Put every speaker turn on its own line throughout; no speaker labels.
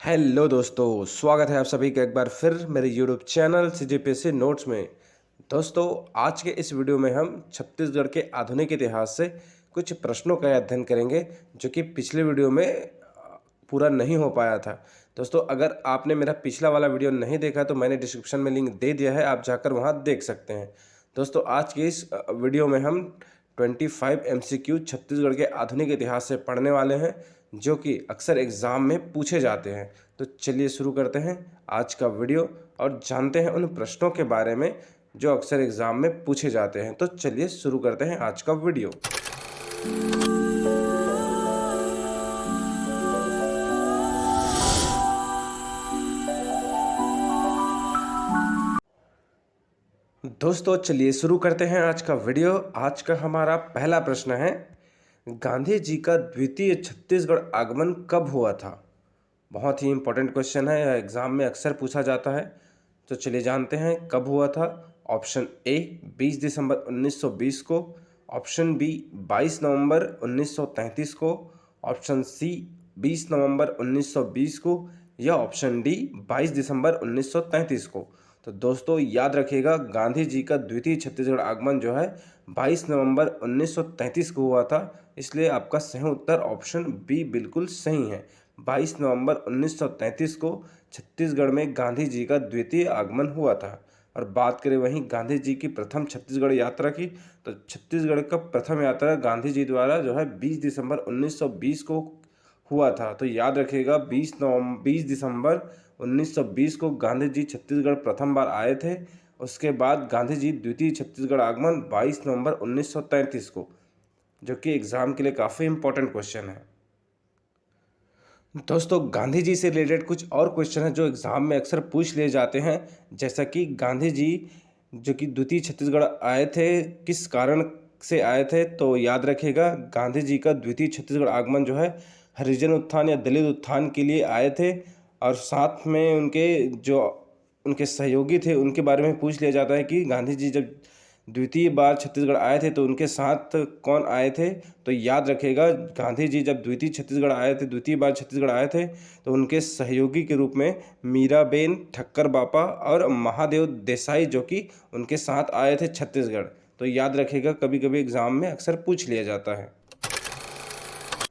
Hello दोस्तों, स्वागत है आप सभी का एक बार फिर मेरे यूट्यूब चैनल सीजीपीएससी नोट्स में। दोस्तों, आज के इस वीडियो में हम छत्तीसगढ़ के आधुनिक इतिहास से कुछ प्रश्नों का अध्ययन करेंगे जो कि पिछले वीडियो में पूरा नहीं हो पाया था। दोस्तों, अगर आपने मेरा पिछला वाला वीडियो नहीं देखा तो मैंने डिस्क्रिप्शन में लिंक दे दिया है, आप जाकर वहाँ देख सकते हैं। दोस्तों, आज के इस वीडियो में हम 25 एमसीक्यू छत्तीसगढ़ के आधुनिक इतिहास से पढ़ने वाले हैं जो कि अक्सर एग्ज़ाम में पूछे जाते हैं। तो चलिए शुरू करते हैं आज का वीडियो और जानते हैं उन प्रश्नों के बारे में जो अक्सर एग्ज़ाम में पूछे जाते हैं। तो चलिए शुरू करते हैं आज का वीडियो। दोस्तों, चलिए शुरू करते हैं आज का वीडियो। आज का हमारा पहला प्रश्न है, गांधी जी का द्वितीय छत्तीसगढ़ आगमन कब हुआ था? बहुत ही इंपॉर्टेंट क्वेश्चन है, यह एग्ज़ाम में अक्सर पूछा जाता है। तो चलिए जानते हैं कब हुआ था। ऑप्शन ए 20 दिसंबर 1920 को, ऑप्शन बी 22 नवंबर 1933 को, ऑप्शन सी 20 नवंबर 1920 को या ऑप्शन डी 22 दिसंबर 1933 को। तो दोस्तों याद रखिएगा, गांधी जी का द्वितीय छत्तीसगढ़ आगमन जो है 22 नवंबर 1933 को हुआ था, इसलिए आपका सही उत्तर ऑप्शन बी बिल्कुल सही है। 22 नवंबर 1933 को छत्तीसगढ़ में गांधी जी का द्वितीय आगमन हुआ था। और बात करें वहीं गांधी जी की प्रथम छत्तीसगढ़ यात्रा की, तो छत्तीसगढ़ का प्रथम यात्रा गांधी जी द्वारा जो है 20 दिसंबर 1920 को हुआ था। तो याद रखिएगा, 20 दिसंबर 1920 को गांधी जी छत्तीसगढ़ प्रथम बार आए थे। उसके बाद गांधी जी द्वितीय छत्तीसगढ़ आगमन 22 नवंबर 1933 को, जो कि एग्ज़ाम के लिए काफ़ी इंपॉर्टेंट क्वेश्चन है। दोस्तों, गांधी जी से रिलेटेड कुछ और क्वेश्चन हैं जो एग्ज़ाम में अक्सर पूछ लिए जाते हैं, जैसा कि गांधी जी जो कि द्वितीय छत्तीसगढ़ आए थे, किस कारण से आए थे? तो याद रखिएगा, गांधी जी का द्वितीय छत्तीसगढ़ आगमन जो है हरिजन उत्थान या दलित उत्थान के लिए आए थे। और साथ में उनके सहयोगी थे उनके बारे में पूछ लिया जाता है कि गांधी जी जब द्वितीय बार छत्तीसगढ़ आए थे तो उनके साथ कौन आए थे? तो याद रखिएगा, गांधी जी जब द्वितीय बार छत्तीसगढ़ आए थे तो उनके सहयोगी के रूप में मीराबेन, ठक्कर बापा और महादेव देसाई जो कि उनके साथ आए थे छत्तीसगढ़। तो याद रखिएगा, कभी कभी एग्ज़ाम में अक्सर पूछ लिया जाता है।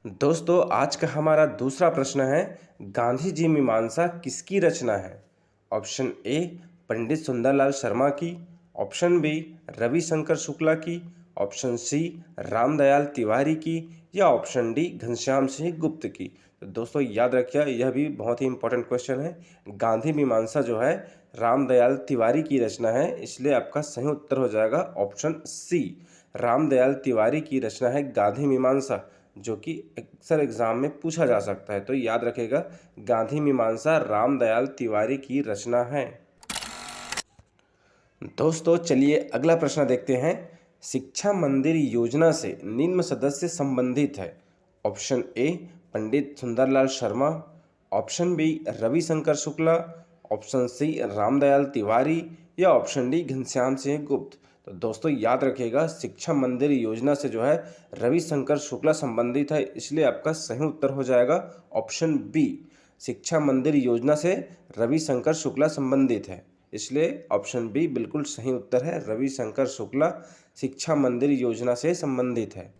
दोस्तों, आज का हमारा दूसरा प्रश्न है, गांधी जी मीमांसा किसकी रचना है? ऑप्शन ए पंडित सुंदरलाल शर्मा की, ऑप्शन बी रविशंकर शुक्ला की, ऑप्शन सी रामदयाल तिवारी की या ऑप्शन डी घनश्याम सिंह गुप्त की। तो दोस्तों याद रखिए, यह भी बहुत ही इंपॉर्टेंट क्वेश्चन है। गांधी मीमांसा जो है रामदयाल तिवारी की रचना है, इसलिए आपका सही उत्तर हो जाएगा ऑप्शन सी। रामदयाल तिवारी की रचना है गांधी मीमांसा, जो कि अक्सर एग्जाम में पूछा जा सकता है। तो याद रखेगा, गांधी मीमांसा रामदयाल तिवारी की रचना है। दोस्तों, चलिए अगला प्रश्न देखते हैं। शिक्षा मंदिर योजना से निम्न सदस्य संबंधित है? Option A Pandit Sundarlal Sharma, option B Ravishankar Shukla, option C Ramdayal Tiwari या ऑप्शन डी घनश्याम सिंह गुप्त। तो दोस्तों याद रखिएगा, शिक्षा मंदिर योजना से जो है रविशंकर शुक्ला संबंधित है, इसलिए आपका सही उत्तर हो जाएगा ऑप्शन बी। शिक्षा मंदिर योजना से रविशंकर शुक्ला संबंधित है, इसलिए ऑप्शन बी बिल्कुल सही उत्तर है। रविशंकर शुक्ला शिक्षा मंदिर योजना से संबंधित है।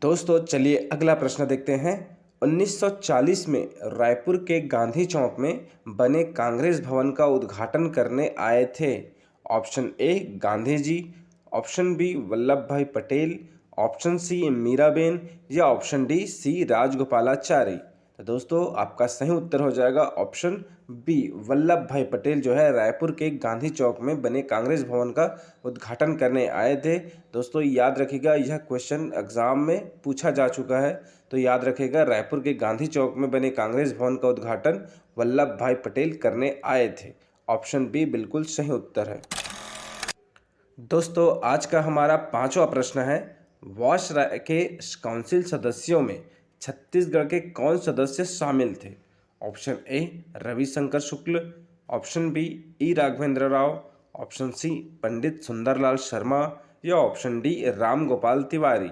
दोस्तों, चलिए अगला प्रश्न देखते हैं। 1940 में रायपुर के गांधी चौक में बने कांग्रेस भवन का उद्घाटन करने आए थे? Option A Gandhi ji, option B Vallabh Bhai Patel, option C Miraben या ऑप्शन डी सी राजगोपालाचारी। तो दोस्तों आपका सही उत्तर हो जाएगा ऑप्शन बी, वल्लभ भाई पटेल जो है रायपुर के गांधी चौक में बने कांग्रेस भवन का उद्घाटन करने आए थे। दोस्तों याद रखिएगा, यह क्वेश्चन एग्जाम में पूछा जा चुका है। तो याद रखिएगा, रायपुर के गांधी चौक में बने कांग्रेस भवन का उद्घाटन वल्लभ भाई पटेल करने आए थे। ऑप्शन बी बिल्कुल सही उत्तर है। दोस्तों, आज का हमारा पांचवा प्रश्न है, वायसराय के काउंसिल सदस्यों में छत्तीसगढ़ के कौन सदस्य शामिल थे? Option A Ravishankar Shukla, option B E Raghavendra Rao, option C Pandit Sundarlal Sharma या ऑप्शन डी राम गोपाल तिवारी।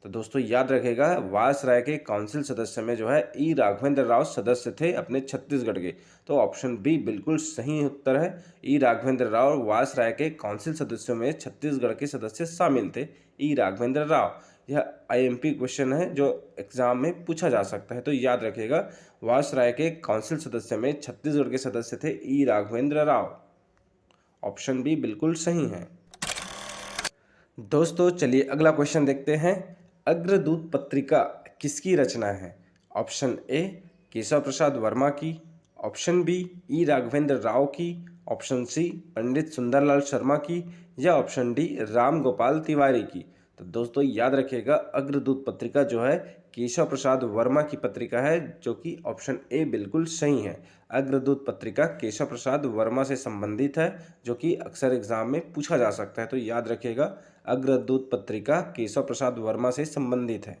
तो दोस्तों याद रखिएगा, वायसराय के काउंसिल सदस्य में जो है ई राघवेंद्र राव सदस्य थे अपने छत्तीसगढ़ के। तो ऑप्शन बी बिल्कुल सही उत्तर है। ई राघवेंद्र राव वायसराय के काउंसिल सदस्यों में छत्तीसगढ़ के सदस्य शामिल थे। ई राघवेंद्र राव, यह आईएमपी क्वेश्चन है जो एग्जाम में पूछा जा सकता है। तो याद रखिएगा, वायसराय के काउंसिल सदस्य में छत्तीसगढ़ के सदस्य थे ई राघवेंद्र राव। ऑप्शन बी बिल्कुल सही है। दोस्तों चलिए अगला क्वेश्चन देखते हैं। अग्रदूत पत्रिका किसकी रचना है? ऑप्शन ए केशव प्रसाद वर्मा की, option B E Raghavendra Rao की, ऑप्शन सी पंडित सुंदरलाल शर्मा की, या ऑप्शन डी राम गोपाल तिवारी की। तो दोस्तों याद रखिएगा, अग्रदूत पत्रिका जो है केशव प्रसाद वर्मा की पत्रिका है, जो कि ऑप्शन ए बिल्कुल सही है। अग्रदूत पत्रिका केशव प्रसाद वर्मा से संबंधित है, जो कि अक्सर एग्जाम में पूछा जा सकता है। तो याद रखिएगा, अग्रदूत पत्रिका केशव प्रसाद वर्मा से संबंधित है।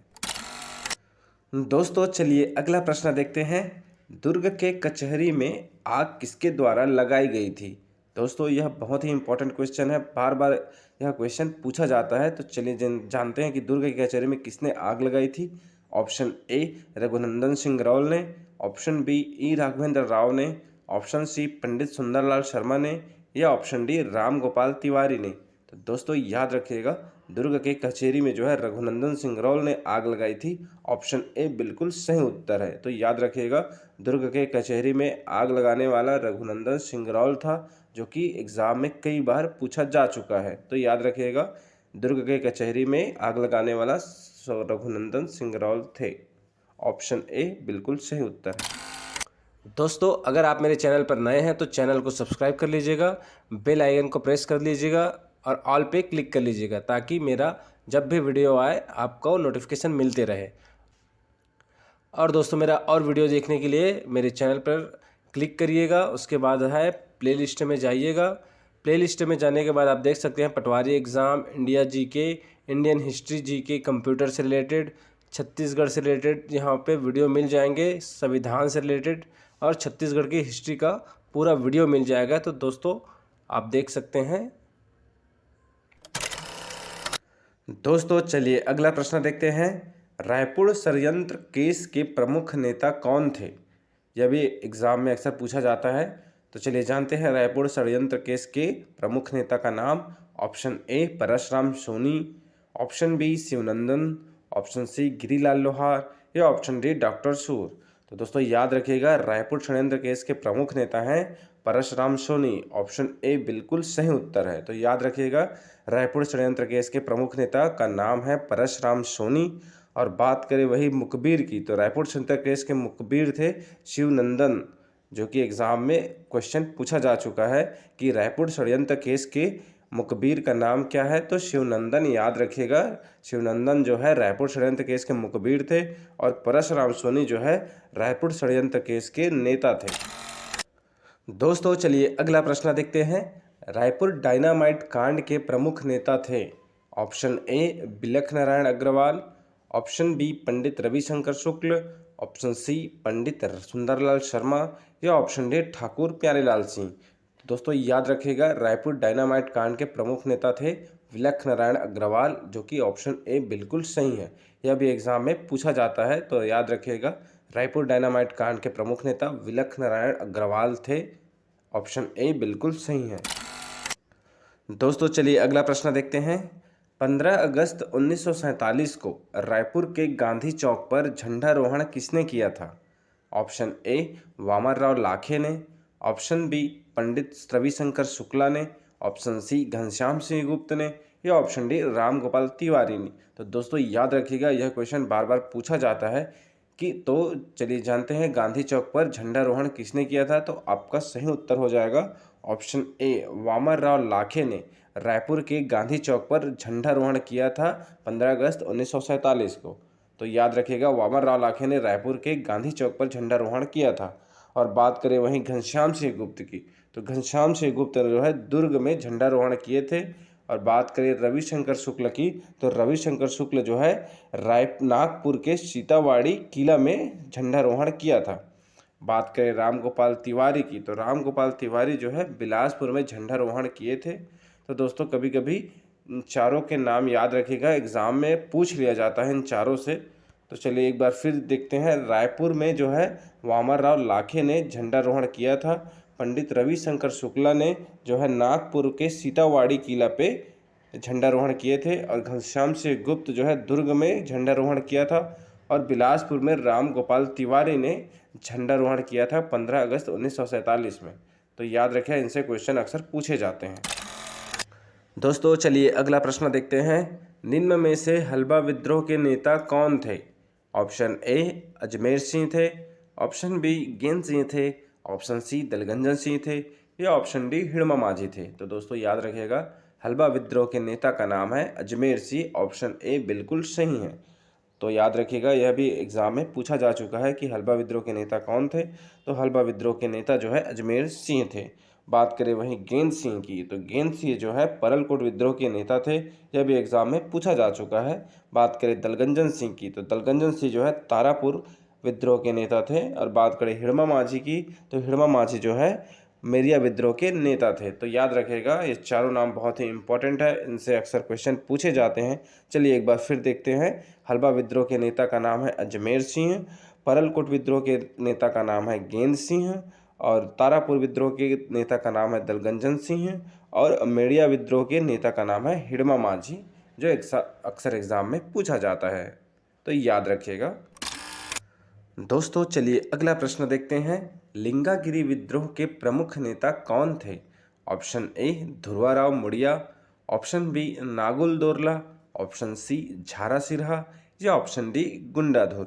दोस्तों चलिए अगला प्रश्न देखते हैं। दुर्ग के कचहरी में आग किसके द्वारा लगाई गई थी? दोस्तों यह बहुत ही इंपॉर्टेंट क्वेश्चन है, बार बार यह क्वेश्चन पूछा जाता है। तो चलिए जानते हैं कि दुर्ग की कचहरी में किसने आग लगाई थी। ऑप्शन ए रघुनंदन सिंह रावल ने, option B E Raghavendra Rao ने, ऑप्शन सी पंडित सुंदरलाल शर्मा ने, या ऑप्शन डी राम गोपाल तिवारी ने। तो दोस्तों याद रखिएगा, दुर्ग के कचहरी में जो है रघुनंदन सिंह रावल ने आग लगाई थी। ऑप्शन ए बिल्कुल सही उत्तर है। तो याद रखिएगा, दुर्ग के कचहरी में आग लगाने वाला रघुनंदन सिंह रावल था, जो कि एग्जाम में कई बार पूछा जा चुका है। तो याद रखिएगा, दुर्ग के कचहरी में आग लगाने वाला रघुनंदन सिंह रावल थे। ऑप्शन ए बिल्कुल सही उत्तर है। दोस्तों अगर आप मेरे चैनल पर नए हैं तो चैनल को सब्सक्राइब कर लीजिएगा, बेल आइकन को प्रेस कर लीजिएगा और ऑल पे क्लिक कर लीजिएगा, ताकि मेरा जब भी वीडियो आए आपको नोटिफिकेशन मिलते रहे। और दोस्तों मेरा और वीडियो देखने के लिए मेरे चैनल पर क्लिक करिएगा। उसके बाद है प्लेलिस्ट में जाइएगा। प्लेलिस्ट में जाने के बाद आप देख सकते हैं patwari exam, India GK, Indian history GK, computer से रिलेटेड, छत्तीसगढ़ से रिलेटेड यहाँ पे वीडियो मिल जाएंगे, संविधान से रिलेटेड और छत्तीसगढ़ की हिस्ट्री का पूरा वीडियो मिल जाएगा। तो दोस्तों आप देख सकते हैं। दोस्तों चलिए अगला प्रश्न देखते हैं। रायपुर षड्यंत्र केस के प्रमुख नेता कौन थे? यह भी एग्जाम में अक्सर पूछा जाता है। तो चलिए जानते हैं रायपुर षड्यंत्र केस के प्रमुख नेता का नाम। Option A Parshuram Soni, option B Shivnandan, option C Girilal Lohar, या ऑप्शन डी डॉक्टर सूर। तो दोस्तों याद रखिएगा, रायपुर षड्यंत्र केस के प्रमुख नेता हैं परशुराम सोनी। ऑप्शन ए बिल्कुल सही उत्तर है। तो याद रखिएगा, रायपुर षड्यंत्र केस के प्रमुख नेता का नाम है परशुराम सोनी। और बात करें वही मुखबिर की, तो रायपुर षड्यंत्र केस के मुखबिर थे शिवनंदन, जो कि एग्जाम में क्वेश्चन पूछा जा चुका है कि रायपुर षड्यंत्र केस के मुखबिर का नाम क्या है। तो शिवनंदन याद रखिएगा, शिवनंदन जो है रायपुर षड्यंत्र केस के मुखबिर थे और परशुराम सोनी जो है रायपुर षड्यंत्र केस के नेता थे। दोस्तों चलिए अगला प्रश्न देखते हैं। रायपुर डायनामाइट कांड के प्रमुख नेता थे। ऑप्शन ए बिलख नारायण अग्रवाल, ऑप्शन बी पंडित रविशंकर शुक्ल, ऑप्शन सी पंडित सुंदरलाल शर्मा, या ऑप्शन डी ठाकुर प्यारेलाल सिंह। दोस्तों याद रखिएगा, रायपुर डायनामाइट कांड के प्रमुख नेता थे बिलख नारायण अग्रवाल, जो कि ऑप्शन ए बिल्कुल सही है। यह भी एग्जाम में पूछा जाता है। तो याद रखिएगा, रायपुर डायनामाइट कांड के प्रमुख नेता बिलख नारायण अग्रवाल थे। ऑप्शन ए बिल्कुल सही है। दोस्तों चलिए अगला प्रश्न देखते हैं। 15 अगस्त 1947 को रायपुर के गांधी चौक पर झंडारोहण किसने किया था? ऑप्शन ए वामनराव लाखे ने, ऑप्शन बी पंडित रविशंकर शुक्ला ने, ऑप्शन सी घनश्याम सिंह गुप्त ने, या ऑप्शन डी राम गोपाल तिवारी ने। तो दोस्तों याद रखिएगा, यह क्वेश्चन बार बार पूछा जाता है कि तो चलिए जानते हैं गांधी चौक पर झंडारोहण किसने किया था। तो आपका सही उत्तर हो जाएगा ऑप्शन ए वामनराव लाखे ने रायपुर के गांधी चौक पर झंडारोहण किया था 15 अगस्त 1947 को। तो याद रखिएगा, वामनराव लाखे ने रायपुर के गांधी चौक पर झंडारोहण किया था। और बात करें वहीं घनश्याम सिंह गुप्त की, तो घनश्याम सिंह गुप्त जो है दुर्ग में झंडारोहण किए थे। और बात करें रविशंकर शुक्ल की, तो रविशंकर शुक्ल जो है नागपुर के सीतावाड़ी किला में झंडारोहण किया था। बात करें राम गोपाल तिवारी की, तो राम गोपाल तिवारी जो है बिलासपुर में झंडारोहण किए थे। तो दोस्तों कभी कभी इन चारों के नाम याद रखिएगा, एग्ज़ाम में पूछ लिया जाता है इन चारों से। तो चलिए एक बार फिर देखते हैं। रायपुर में जो है वामनराव लाखे ने झंडारोहण किया था। पंडित रविशंकर शुक्ला ने जो है नागपुर के सीतावाड़ी किला पे झंडारोहण किए थे। और घनश्याम सिंह गुप्त जो है दुर्ग में झंडारोहण किया था। और बिलासपुर में राम गोपाल तिवारी ने झंडारोहण किया था 15 अगस्त 1947 में। तो याद रखें, इनसे क्वेश्चन अक्सर पूछे जाते हैं। दोस्तों चलिए अगला प्रश्न देखते हैं। निम्न में से हलबा विद्रोह के नेता कौन थे? ऑप्शन ए अजमेर सिंह थे, ऑप्शन बी गेंद सिंह थे, ऑप्शन सी दलगंजन सिंह थे, या ऑप्शन डी हिड़मा माझी थे। तो दोस्तों याद रखिएगा, हलबा विद्रोह के नेता का नाम है अजमेर सिंह। ऑप्शन ए बिल्कुल सही है। तो याद रखिएगा, यह भी एग्जाम में पूछा जा चुका है कि हलबा विद्रोह के नेता कौन थे। तो हलबा विद्रोह के नेता जो है अजमेर सिंह थे। बात करें वहीं गेंद सिंह की, तो गेंद सिंह जो है परलकोट विद्रोह के नेता थे। यह भी एग्जाम में पूछा जा चुका है। बात करें दलगंजन सिंह की, तो दलगंजन सिंह जो है तारापुर विद्रोह के नेता थे। और बात करें हिड़मा माझी की, तो हिड़मा माझी जो है मेरिया विद्रोह के नेता थे। तो याद रखिएगा, ये चारों नाम बहुत ही इंपॉर्टेंट है, इनसे अक्सर क्वेश्चन पूछे जाते हैं। चलिए एक बार फिर देखते हैं। हलबा विद्रोह के नेता का नाम है अजमेर सिंह, परलकोट विद्रोह के नेता का नाम है गेंद सिंह, और तारापुर विद्रोह के नेता का नाम है दलगंजन सिंह, और मेड़िया विद्रोह के नेता का नाम है हिड़मा माझी, जो अक्सर एग्जाम में पूछा जाता है। तो याद रखिएगा। दोस्तों चलिए अगला प्रश्न देखते हैं। लिंगागिरी विद्रोह के प्रमुख नेता कौन थे? Option A Dhruvarao Mudiya, option B Nagul Dorla, option C Jhara Sirha, या ऑप्शन डी गुंडाधुर।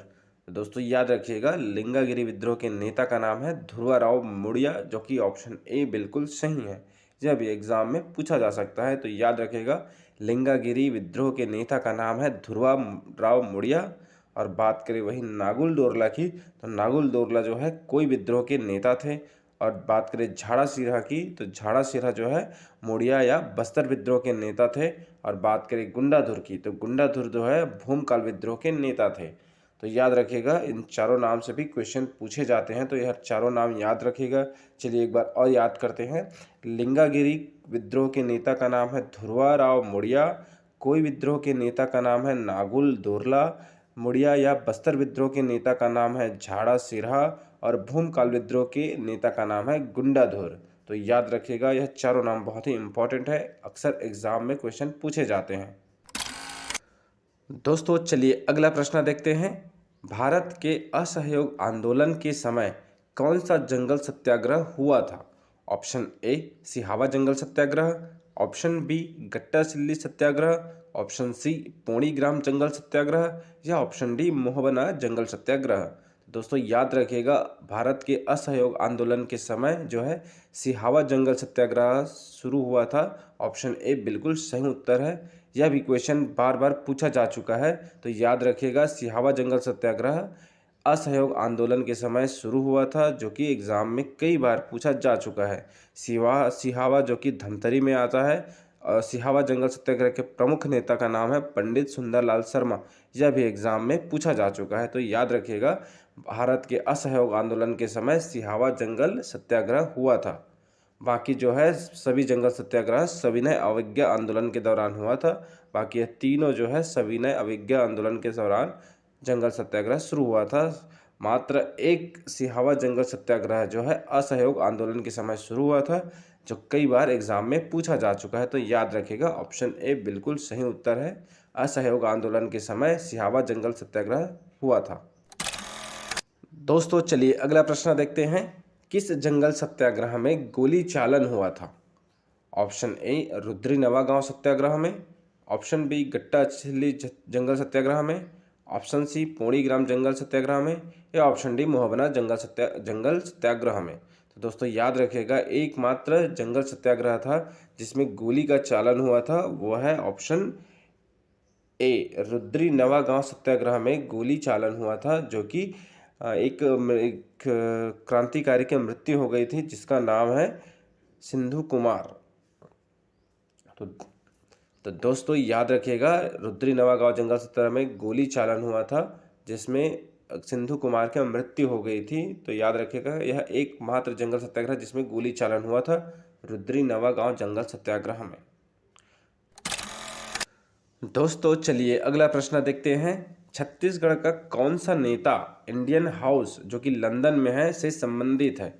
तो दोस्तों याद रखिएगा, लिंगागिरी विद्रोह के नेता का नाम है ध्रुवाराव मुड़िया, जो कि ऑप्शन ए बिल्कुल सही है। यह भी एग्जाम में पूछा जा सकता है। तो याद रखिएगा, लिंगागिरी विद्रोह के नेता का नाम है ध्रुवाराव मुड़िया। और बात करें वही नागुल दोरला की, तो नागुल दोरला जो है कोई विद्रोह के नेता थे। और बात करें झाड़ा सिरहा की, तो झाड़ा सिरहा जो है मुड़िया या बस्तर विद्रोह के नेता थे। और बात करें गुंडाधुर की, तो गुंडाधुर जो है भूमकाल विद्रोह के नेता थे। तो याद रखिएगा, इन चारों नाम से भी क्वेश्चन पूछे जाते हैं। तो यह चारों नाम याद रखिएगा। चलिए एक बार और याद करते हैं। लिंगागिरी विद्रोह के नेता का नाम है ध्रुवाराव मुड़िया, कोई विद्रोह के नेता का नाम है नागुल दोरला, मुड़िया या बस्तर विद्रोह के नेता का नाम है झाड़ा सिरहा, और भूमकाल विद्रोह के नेता का नाम है गुंडाधुर। तो याद रखिएगा, यह चारों नाम बहुत ही इंपॉर्टेंट है, अक्सर एग्जाम में क्वेश्चन पूछे जाते हैं। दोस्तों चलिए अगला प्रश्न देखते हैं। भारत के असहयोग आंदोलन के समय कौन सा जंगल सत्याग्रह हुआ था? ऑप्शन ए सिहावा जंगल सत्याग्रह, ऑप्शन बी गट्टा सिल्ली सत्याग्रह, ऑप्शन सी पौड़ी ग्राम जंगल सत्याग्रह, या ऑप्शन डी मोहबना जंगल सत्याग्रह। दोस्तों याद रखिएगा, भारत के असहयोग आंदोलन के समय जो है सिहावा जंगल सत्याग्रह शुरू हुआ था। ऑप्शन ए बिल्कुल सही उत्तर है। यह भी क्वेश्चन बार बार पूछा जा चुका है। तो याद रखिएगा, सिहावा जंगल सत्याग्रह असहयोग आंदोलन के समय शुरू हुआ था, जो कि एग्ज़ाम में कई बार पूछा जा चुका है। सिहावा जो कि धमतरी में आता है। सिहावा जंगल सत्याग्रह के प्रमुख नेता का नाम है पंडित सुंदरलाल शर्मा। यह भी एग्ज़ाम में पूछा जा चुका है। तो याद रखिएगा, भारत के असहयोग आंदोलन के समय सिहावा जंगल सत्याग्रह हुआ था। बाकी जो है सभी जंगल सत्याग्रह सविनय अवज्ञा आंदोलन के दौरान हुआ था। बाकी ये तीनों जो है सविनय अवज्ञा आंदोलन के दौरान जंगल सत्याग्रह शुरू हुआ था। मात्र एक सिहावा जंगल सत्याग्रह जो है असहयोग आंदोलन के समय शुरू हुआ था, जो कई बार एग्जाम में पूछा जा चुका है। तो याद रखिएगा, ऑप्शन ए बिल्कुल सही उत्तर है। असहयोग आंदोलन के समय सिहावा जंगल सत्याग्रह हुआ था। दोस्तों चलिए अगला प्रश्न देखते हैं। किस जंगल सत्याग्रह में गोली चालन हुआ था? ऑप्शन ए रुद्री नवागांव सत्याग्रह में, ऑप्शन बी गट्टा छिल्ली जंगल सत्याग्रह में, ऑप्शन सी पौड़ी ग्राम जंगल सत्याग्रह में, या ऑप्शन डी मोहबना जंगल सत्याग्रह में। तो दोस्तों याद रखिएगा, एकमात्र जंगल सत्याग्रह था जिसमें गोली का चालन हुआ था, वो है ऑप्शन ए रुद्री नवागांव सत्याग्रह में गोली चालन हुआ था, जो कि एक क्रांतिकारी की मृत्यु हो गई थी जिसका नाम है सिंधु कुमार। तो दोस्तों याद रखिएगा, रुद्री नवागांव जंगल सत्याग्रह में गोली चालन हुआ था जिसमें सिंधु कुमार की मृत्यु हो गई थी। तो याद रखिएगा, यह एकमात्र जंगल सत्याग्रह जिसमें गोली चालन हुआ था, रुद्री नवागांव जंगल सत्याग्रह में। दोस्तों चलिए अगला प्रश्न देखते हैं। छत्तीसगढ़ का कौन सा नेता इंडियन हाउस जो कि लंदन में है से संबंधित है?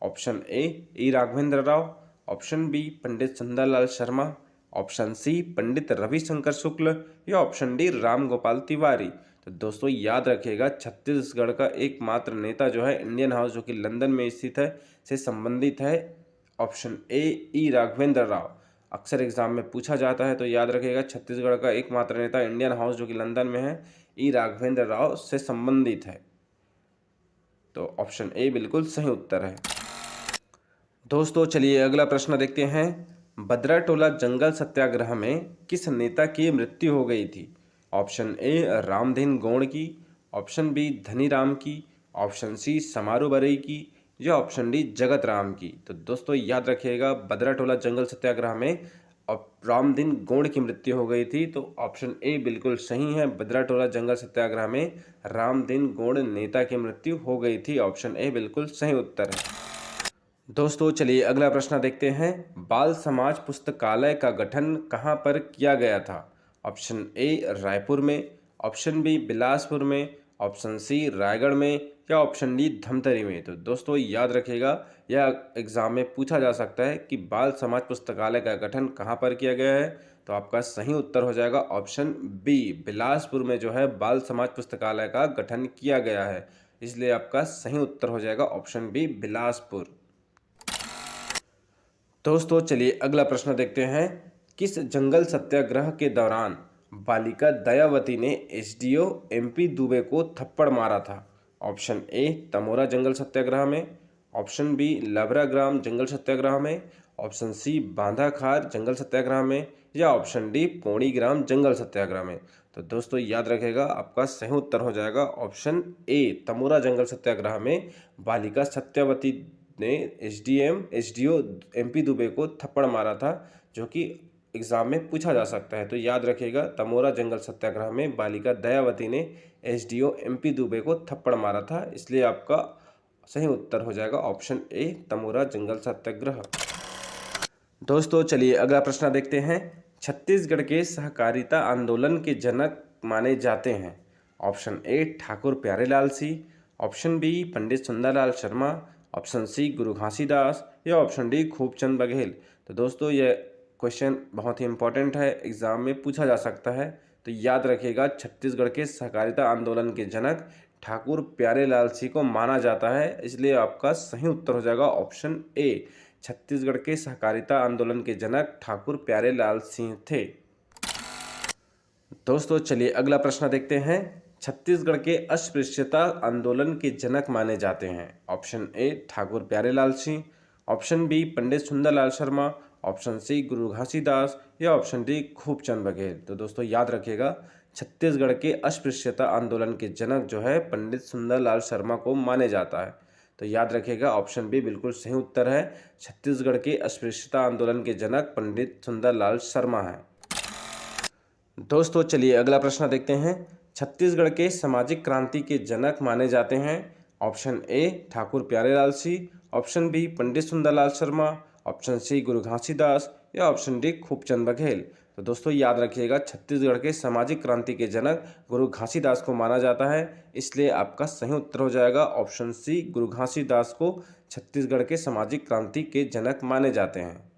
Option A Raghavendra Rao, option B Pandit Sundarlal Sharma, option C Pandit Ravishankar Shukla या ऑप्शन डी राम गोपाल तिवारी। तो दोस्तों याद रखिएगा, छत्तीसगढ़ का एकमात्र नेता जो है इंडियन हाउस जो कि लंदन में स्थित है से संबंधित है ऑप्शन ए राघवेंद्र राव। अक्सर एग्जाम में पूछा जाता है, तो याद रखिएगा छत्तीसगढ़ का एकमात्र नेता इंडियन हाउस जो कि लंदन में है राघवेंद्र राव से संबंधित है। तो ऑप्शन ए बिल्कुल सही उत्तर है। दोस्तों चलिए अगला प्रश्न देखते हैं। बद्राटोला जंगल सत्याग्रह में किस नेता की मृत्यु हो गई थी? ऑप्शन ए रामधीन गोंड की, ऑप्शन बी धनीराम की, ऑप्शन सी समारू बरई की या ऑप्शन डी जगत राम की। तो दोस्तों याद रखिएगा, बद्राटोला जंगल सत्याग्रह में रामदीन गोंड की मृत्यु हो गई थी। तो ऑप्शन ए बिल्कुल सही है, बद्राटोला जंगल सत्याग्रह में रामदीन गोंड नेता की मृत्यु हो गई थी। ऑप्शन ए बिल्कुल सही उत्तर है। दोस्तों चलिए अगला प्रश्न देखते हैं। बाल समाज पुस्तकालय का गठन कहाँ पर किया गया था? ऑप्शन ए रायपुर में, ऑप्शन बी बिलासपुर में, ऑप्शन सी रायगढ़ में या ऑप्शन डी धमतरी में। तो दोस्तों याद रखिएगा, यह एग्जाम में पूछा जा सकता है कि बाल समाज पुस्तकालय का गठन कहाँ पर किया गया है। तो आपका सही उत्तर हो जाएगा ऑप्शन बी, बिलासपुर में जो है बाल समाज पुस्तकालय का गठन किया गया है। इसलिए आपका सही उत्तर हो जाएगा ऑप्शन बी, बिलासपुर। दोस्तों चलिए अगला प्रश्न देखते हैं। किस जंगल सत्याग्रह के दौरान बालिका दयावती ने एसडीओ एमपी दुबे को थप्पड़ मारा था? ऑप्शन ए तमोरा जंगल सत्याग्रह में, ऑप्शन बी लबरा ग्राम जंगल सत्याग्रह में, ऑप्शन सी बांधाखार जंगल सत्याग्रह में या ऑप्शन डी पौड़ी ग्राम जंगल सत्याग्रह में। तो दोस्तों याद रखेगा, आपका सही उत्तर हो जाएगा ऑप्शन ए तमोरा जंगल सत्याग्रह में बालिका सत्यावती ने एसडीओ एमपी दुबे को थप्पड़ मारा था, जो कि एग्जाम में पूछा जा सकता है। तो याद रखिएगा, तमोरा जंगल सत्याग्रह में बालिका दयावती ने एसडीओ एमपी दुबे को थप्पड़ मारा था। इसलिए आपका सही उत्तर हो जाएगा ऑप्शन ए तमोरा जंगल सत्याग्रह। दोस्तों चलिए अगला प्रश्न देखते हैं। छत्तीसगढ़ के सहकारिता आंदोलन के जनक माने जाते हैं? Option A Thakur Pyarelal Singh, option B Pandit Sundarlal Sharma, option C Guru Ghasidas या ऑप्शन डी खूबचंद बघेल। तो दोस्तों यह क्वेश्चन बहुत ही इंपॉर्टेंट है, एग्जाम में पूछा जा सकता है। तो याद रखिएगा, छत्तीसगढ़ के सहकारिता आंदोलन के जनक ठाकुर प्यारेलाल सिंह को माना जाता है। इसलिए आपका सही उत्तर हो जाएगा ऑप्शन ए, छत्तीसगढ़ के सहकारिता आंदोलन के जनक ठाकुर प्यारेलाल सिंह थे। दोस्तों चलिए अगला प्रश्न देखते हैं। छत्तीसगढ़ के अस्पृश्यता आंदोलन के जनक माने जाते हैं? Option A Thakur Pyarelal Singh, option B Pandit Sundarlal Sharma, option C Guru Ghasidas या ऑप्शन डी खूबचंद बघेल। तो दोस्तों याद रखिएगा, छत्तीसगढ़ के अस्पृश्यता आंदोलन के जनक जो है पंडित सुंदरलाल शर्मा को माने जाता है। तो याद रखिएगा, ऑप्शन बी बिल्कुल सही उत्तर है, छत्तीसगढ़ के अस्पृश्यता आंदोलन के जनक पंडित सुंदरलाल शर्मा हैं। दोस्तों चलिए अगला प्रश्न देखते हैं। छत्तीसगढ़ के सामाजिक क्रांति के जनक माने जाते हैं? Option A Thakur Pyarelal Singh, option B Pandit Sundarlal Sharma, option C Guru Ghasidas या ऑप्शन डी खूबचंद बघेल। तो दोस्तों याद रखिएगा, छत्तीसगढ़ के सामाजिक क्रांति के जनक गुरु घासीदास को माना जाता है। इसलिए आपका सही उत्तर हो जाएगा ऑप्शन सी, गुरु घासीदास को छत्तीसगढ़ के सामाजिक क्रांति के जनक माने जाते हैं।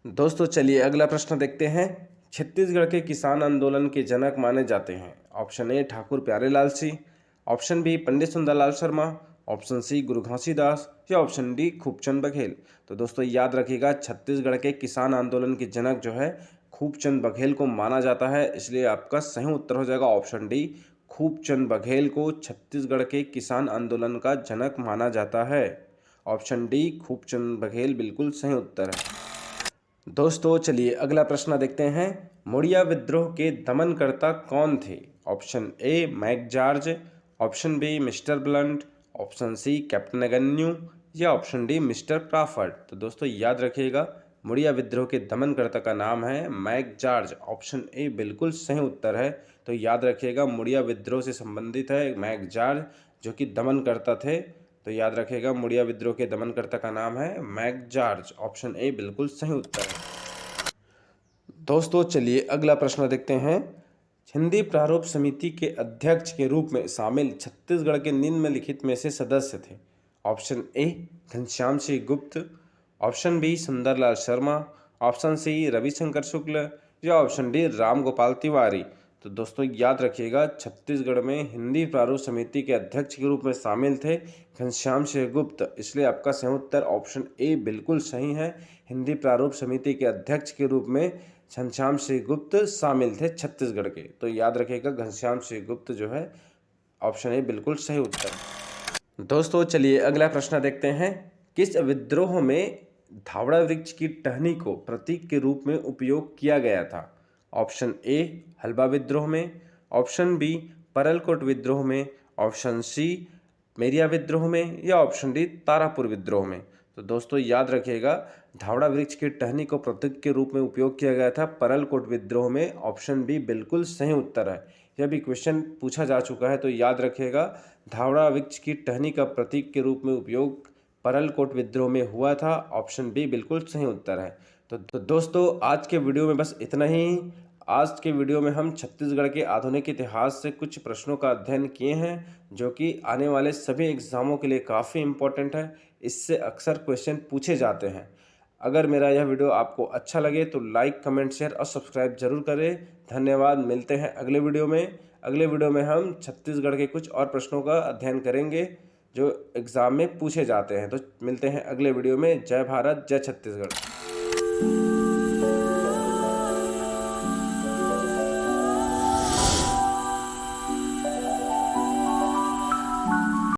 दोस्तों चलिए अगला प्रश्न देखते हैं। छत्तीसगढ़ के किसान आंदोलन के जनक माने जाते हैं? Option A Thakur Pyarelal Singh, option B Pandit Sundarlal Sharma, option C Guru Ghasidas या ऑप्शन डी खूबचंद बघेल। तो दोस्तों याद रखिएगा, छत्तीसगढ़ के किसान आंदोलन के जनक जो है खूबचंद बघेल को माना जाता है। इसलिए आपका सही उत्तर हो जाएगा ऑप्शन डी, खूबचंद बघेल को छत्तीसगढ़ के किसान आंदोलन का जनक माना जाता है। ऑप्शन डी खूबचंद बघेल बिल्कुल सही उत्तर है। दोस्तों चलिए अगला प्रश्न देखते हैं। मुड़िया विद्रोह के दमनकर्ता कौन थे? Option A Mac George, option B mister Blunt, option C captain Agnew या ऑप्शन डी मिस्टर क्राफर्ड। तो दोस्तों याद रखिएगा, मुड़िया विद्रोह के दमनकर्ता का नाम है मैक जॉर्ज। ऑप्शन ए बिल्कुल सही उत्तर है। तो याद रखिएगा, मुड़िया विद्रोह से संबंधित है मैक जॉर्ज, जो कि दमनकर्ता थे। तो याद रखिएगा, मुड़िया विद्रोह के दमनकर्ता का नाम है मैक जॉर्ज। ऑप्शन ए बिल्कुल सही उत्तर है। दोस्तों चलिए अगला प्रश्न देखते हैं। हिंदी प्रारूप समिति के अध्यक्ष के रूप में शामिल छत्तीसगढ़ के निम्नलिखित में से सदस्य थे। ऑप्शन ए Ghanshyam Singh Gupt, option B Sundarlal Sharma, option C Ravishankar Shukla या ऑप्शन डी रामगोपाल तिवारी। तो दोस्तों याद रखिएगा, छत्तीसगढ़ में हिंदी प्रारूप समिति के अध्यक्ष के रूप में शामिल थे घनश्याम सिंह गुप्त, इसलिए आपका सही उत्तर ऑप्शन ए बिल्कुल सही है। हिंदी प्रारूप समिति के अध्यक्ष के रूप में घनश्याम सिंह गुप्त शामिल थे छत्तीसगढ़ के। तो याद रखिएगा, घनश्याम सिंह गुप्त जो है ऑप्शन ए बिल्कुल सही उत्तर। दोस्तों चलिए अगला प्रश्न देखते हैं। किस विद्रोह में धावड़ा वृक्ष की टहनी को प्रतीक के रूप में उपयोग किया गया था? ऑप्शन ए हल्बा विद्रोह में, ऑप्शन बी परलकोट विद्रोह में, ऑप्शन सी मेरिया विद्रोह में या ऑप्शन डी तारापुर विद्रोह में। तो दोस्तों याद रखिएगा, धावड़ा वृक्ष की टहनी को प्रतीक के रूप में उपयोग किया गया था परलकोट विद्रोह में। ऑप्शन बी बिल्कुल सही उत्तर है। यह भी क्वेश्चन पूछा जा चुका है, तो याद रखिएगा, धावड़ा वृक्ष की टहनी का प्रतीक के रूप में उपयोग परलकोट विद्रोह में हुआ था। ऑप्शन बी बिल्कुल सही उत्तर है। तो दोस्तों आज के वीडियो में बस इतना ही। आज के वीडियो में हम छत्तीसगढ़ के आधुनिक इतिहास से कुछ प्रश्नों का अध्ययन किए हैं, जो कि आने वाले सभी एग्जामों के लिए काफ़ी इम्पोर्टेंट है। इससे अक्सर क्वेश्चन पूछे जाते हैं। अगर मेरा यह वीडियो आपको अच्छा लगे तो लाइक, कमेंट, शेयर और सब्सक्राइब जरूर करें। धन्यवाद। मिलते हैं अगले वीडियो में। अगले वीडियो में हम छत्तीसगढ़ के कुछ और प्रश्नों का अध्ययन करेंगे जो एग्ज़ाम में पूछे जाते हैं। तो मिलते हैं अगले वीडियो में। जय भारत, जय छत्तीसगढ़।